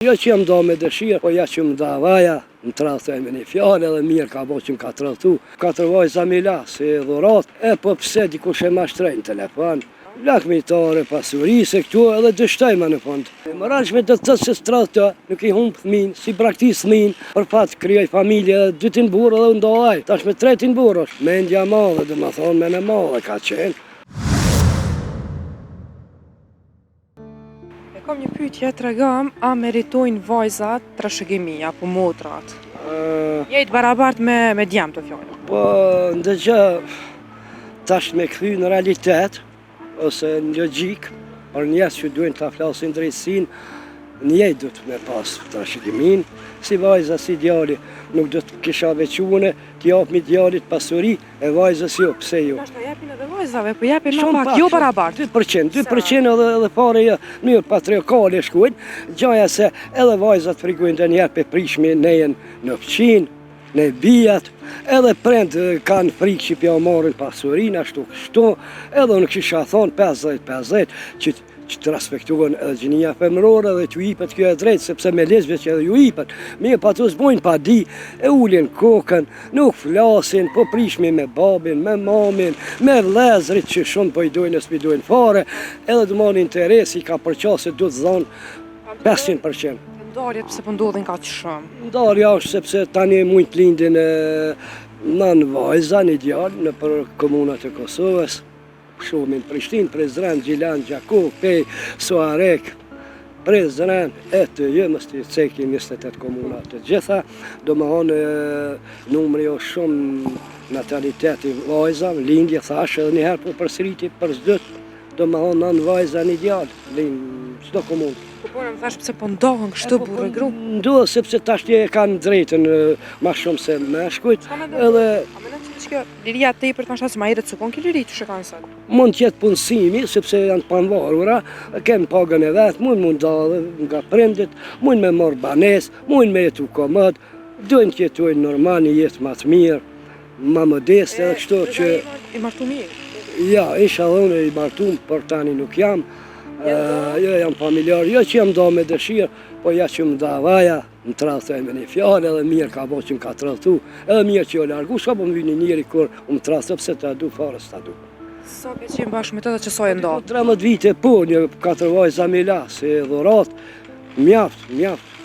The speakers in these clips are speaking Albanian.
Jo që jam da me dëshirë, po ja që më da vaja, më tradhë me një fjallë edhe mirë ka bo që më ka tradhtu. 4 vajza mi la, si dhurat, po pse dikush e mashtrejnë telefon. Lakmitare, pasuri, se këtu edhe dështojma në fund. Moralshme do të thotë se stradhë të, nuk i humbë fëmin, si praktisë fëmin, për fatë kryoj familje, 2 burë edhe ndoj, tash me 3 burë është. Mendja madhe, dhe më thonë, me në madhe ka qenë. Kam një pyetje, tregom, a meritojnë vajzat trashëgimi apo motrat? Jejtë barabart me djemë të fjallë. Po, ndëgjë, tash me kthy në realitet, ose në logjik, por njerëz që duhen ta flasin drejtsin, njëjtë do të me pas trashëgimin, si vajza, si djali, nuk do të kisha veçune, t'jap mi djalit pasuri, e vajzës jo, pse jo? Nashta japin edhe vajzave, po japin më pak, jo barabart. 2% edhe pare një patriarkale shkujnë, gjaja se edhe vajzat frikujnë të njerë pe prishmi nejen në fqin, në bijat, edhe prend kanë frikë që pja marrin pasurin, ashtu kështu, edhe unë kisha thonë 50-50, që të respektuën edhe gjinia femërore dhe t'ju jipet kjo e drejtë, sepse me lesbe që edhe ju jipet. Mirë pa të zbojnë pa di, e ullin kokën, nuk flasin, po prishmi me babin, me mamin, me vlezrit që shumë po i dojnë e s'pi dojnë fare, edhe të marrë interesi ka përqasë du të zonë 500%. Ndarjet pse po ndodhin kaq shumë? Ndarja është sepse tani mund të lindin nën vajza, një djalë në për komunat e Kosovës, shumin Prishtinë, Prizren, Gjilan, Gjakov, Pej, Suarek, Prizren, e të jëmës të cekin 28 komunat të gjitha, do më honë numri o shumë nataliteti vajza, lindje thash edhe njëherë po përsëriti për zdët, do më honë nën vajza një djalë, lindë çdo komunë. Po më thash pse po ndohen kështu burrë gru? Ndohen sepse tash e kanë drejtën ma shumë se meshkujt, edhe A mendon që liria tepër të ashtu më herët supon që liri që shikojnë sot? mund t'jetë punësimi, sepse janë të panvarura, kemë pagën e vetë, mund dalë nga prindit, mund me marrë banes, mund me jetu komod, duhen të jetojnë normal, një jetë ma të mirë, ma modeste, edhe kështu që... I martu mirë? Ja, isha dhe unë i martum, por tani nuk jam, jo jam familjar, jo që jam da me dëshirë, po ja që më da vaja, më tradhë me një fjallë, edhe mirë ka bo që më ka tradhtu, edhe mirë që jo largu, shka po më vini njëri kur më tradhë, pse ta du, fare s'ta du. Sa ke qenë bashkë me të dhe që sa e ndonë? 13 vite po, një 4 vajza mi la, si dhurat, mjaft,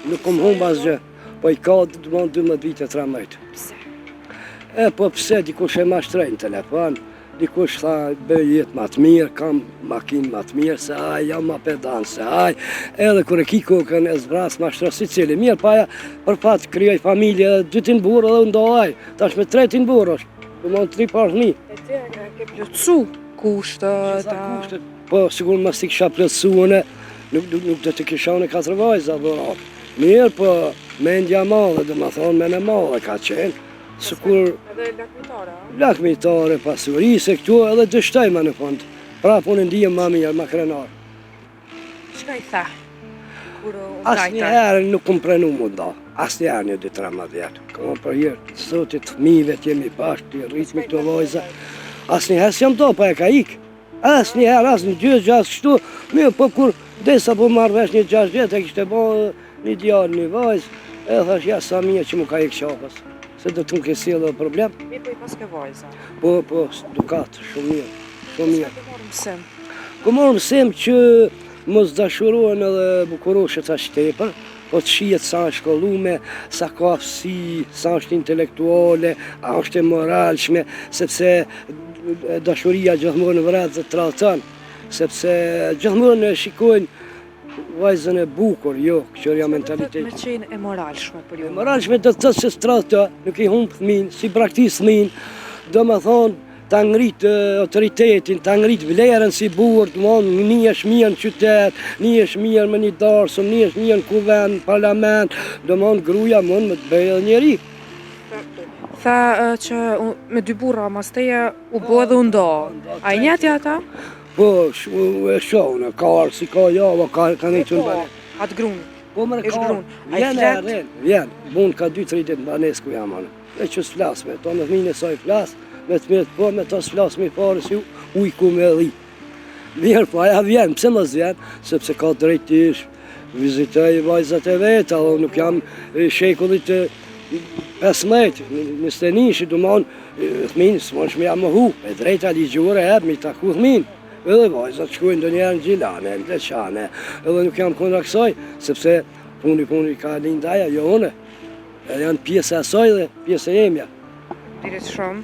nuk kom humba asgjë, po i ka 12 vite 13. Pse? Po pse dikush e mashtrejnë telefon, dikush tha bëj jetë ma të mirë, kam makinë ma të mirë, se aj, jam ma pedan, se aj, edhe kër e ki kokën e zbras mashtro si cili, mirë pa ja, për fatë kryoj familje, 2 burë edhe ndoj, tash me 3 burë është, du më 3 parë. E te ke plotësu kushtet? Po, sigur mas t'i kisha plotësuane, nuk do t'i kisha në 4 vajza, dhurat. Mirë, po, mendja madhe, dhe më thonë me në madhe ka qenë, sikur... Edhe lakmitare, a? Lakmitare, pasuri, se këtu edhe dështojma në fund. Pra unë ndihem ma mirë, ma krenar. Çka i tha? Kur u Asnjëherë nuk kom prenu mu nda, asnjëherë një 2-13 vjetë. Kom për herë, sotit fëmijëve t'jemi bashkë, t'i rritmi këto vajza. Asnjëherë s'jam do, pa e ka ik. Asnjëherë, asnjë gjë, gjas kështu. Mirë, po kur desa po marrë vesh një 6 vjetë, e kishte bo një djalë, një vajzë, e thash, ja sa mirë që mu ka ik qafës. Se do të më kësi edhe problem. Mi po i pas ke vajza? Po, dukat, shumë mirë, shumë mirë. Ka marrë mësim? Ku marrë mësim që mos dashurohen edhe bukuroshet sa shtepër, po të shihet sa është shkollume, sa ka aftësi, sa është intelektuale, a është e moralshme, sepse dashuria gjithmonë vret dhe tradhton, sepse gjithmonë shikojnë vajzën e bukur, jo, këqërja mentalitet. Me qenë e moralshme për ju? E moralshme do të thotë se stradhë nuk i humbë fëmin, si praktisë fëmin, do me thonë, ta ngrit autoritetin, ta ngrit vlerën si burë, të mënë një është mirë në qytet, një është mirë me një darsëm, një është mirë në kuvend, në parlament, do mënë gruja mund me të bëjë edhe njeri. Tha që me 2 burra mas teje u bo edhe u ndo. A i njeti ata? Po, e shohën, ka arë si ka java, ka një që në bane. Atë grunë? Po mërë ka arë, vjen, mund ka 2-3 ditë në banes ku jam anë. E që s'flas me, to me fmine sa i flas, me të mirë po, me ta s'flas me pare si ujku me dhi. Mirë po, aja vjen, pse mos vjen, sepse ka drejtish, vizitoj vajzat e veta, dhe nuk jam shekullit 15, 21, që du mon thmin, s'mon që me jam më hu, e drejta ligjore edhe mi taku thmin. Edhe vajzat shkojnë do njerë në Gjilane, në Leqane, edhe nuk jam kundra kësaj, sepse puni ka lindaja, jo une. Edhe janë pjesë e asaj dhe pjesë e jemja. Diret shumë,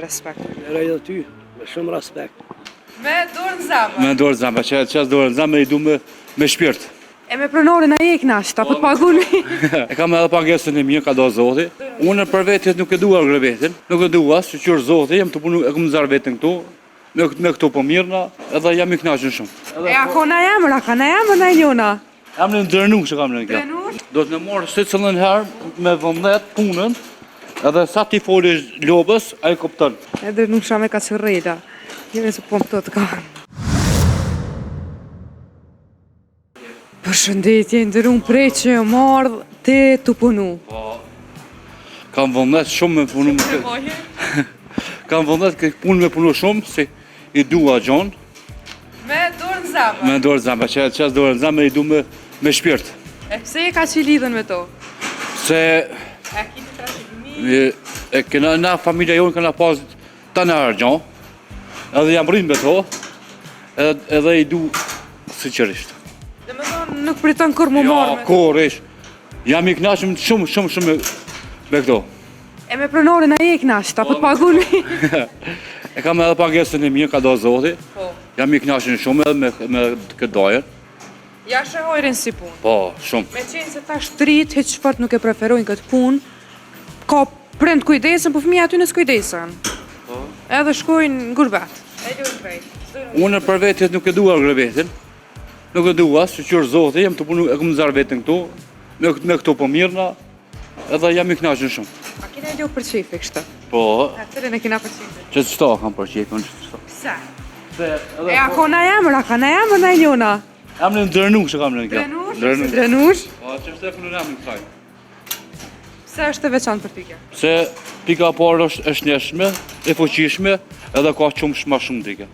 respekt. Rej dhe ty, me shumë respekt. Me dorë në zemë. Me dorë në zemë, që qas dorë në zemë i du me shpirt. E me pronorin a jek nasht, apo të paguni? E kam edhe pagesën e mirë, ka do Zoti. Unë për vetit nuk e dua grevetin, nuk e dua, që qërë Zoti, jam të punu, e kom zarë vetin këtu, me këtu po mirëna, edhe jam i knaqën shumë. E ako na jamër, ka na jamër na iljona? Jam në ndërnush që kam në kjo. Do të në morë se cëllën herë me vëndet punën, edhe sa ti foli lobës, a i kopton. E dërnusha me ka qërrejda, jemi se po më të ka. Përshëndetje, ndërun prej që e mardh te të punu. Kam vëndet shumë me punu me këtë. Kam vëndet këtë punë me punu shumë, si i dua gjonë. Me dorë në zemë. Me dorë në zemë, që qas dorë në zemë i du me shpirt. E pse e ka që i lidhen me to? Se E kiti trashëgimi? e kena na familja jonë kena pas të në argjon, edhe jam rrinë me to, edhe i du sinqerisht. Dhe me thonë nuk priton kur mu marrë me to. Korish, jam i knashëm shumë me këto. E me pronorin a jek nasht, apo të paguni? E kam edhe pagesën e mirë, ka do Zoti. Po. Jam i knashën shumë edhe me këtë dojën. Ja shëhojrin si punë. Po, shumë. Me qenë se ta shtrit, hiç fort nuk e preferojnë këtë punë, ka prind kujdesen, po fëmija aty në s'kujdesen. Edhe shkojnë në gurbet. E lujnë krejt. Unë për vetit nuk e dua grevetin, nuk e dua, që qërë Zoti, jam të punu, e kom zarë vetin këtu, me këtu po mirëna, edhe jam i knashën shumë. A kina e ljohë për qefi kështë? Po, A cilën e kina për qefi? që të shto kam për qepën, që të shto. Pse? Se, E ako na jamër, a ka na jamër na iljona? jam në ndërnush që kam në kjo. Drenush? Drenush? Po, që është e punu jam në kësaj. Pse është e veçantë për pike? Se pika parë është njeshme, e fuqishme, edhe ka qumë shma shumë dike.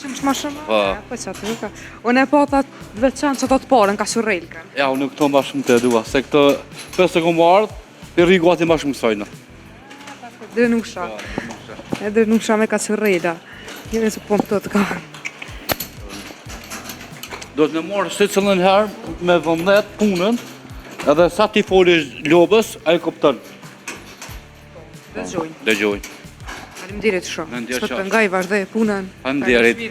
Qëmë shma shumë? Po. Po që atë duka. Unë e po ta veçantë që të të parën, ka shurrejlken. Ja, unë këto ma shumë të edua, se këto 5 se kom ardhë, i rriguati ma shumë kësajna. Drenusha. E drenusha me ka shurrejda. Jemi se po më të ka. Do të në morë se cëllën herë me vëndet punën, edhe sa ti foli lobës, a i kopton. Dëgjojnë. Dëgjojnë. Faleminderit shumë. Faleminderit S'po të qoftë. ngaj vazhdoj punën. Faleminderit.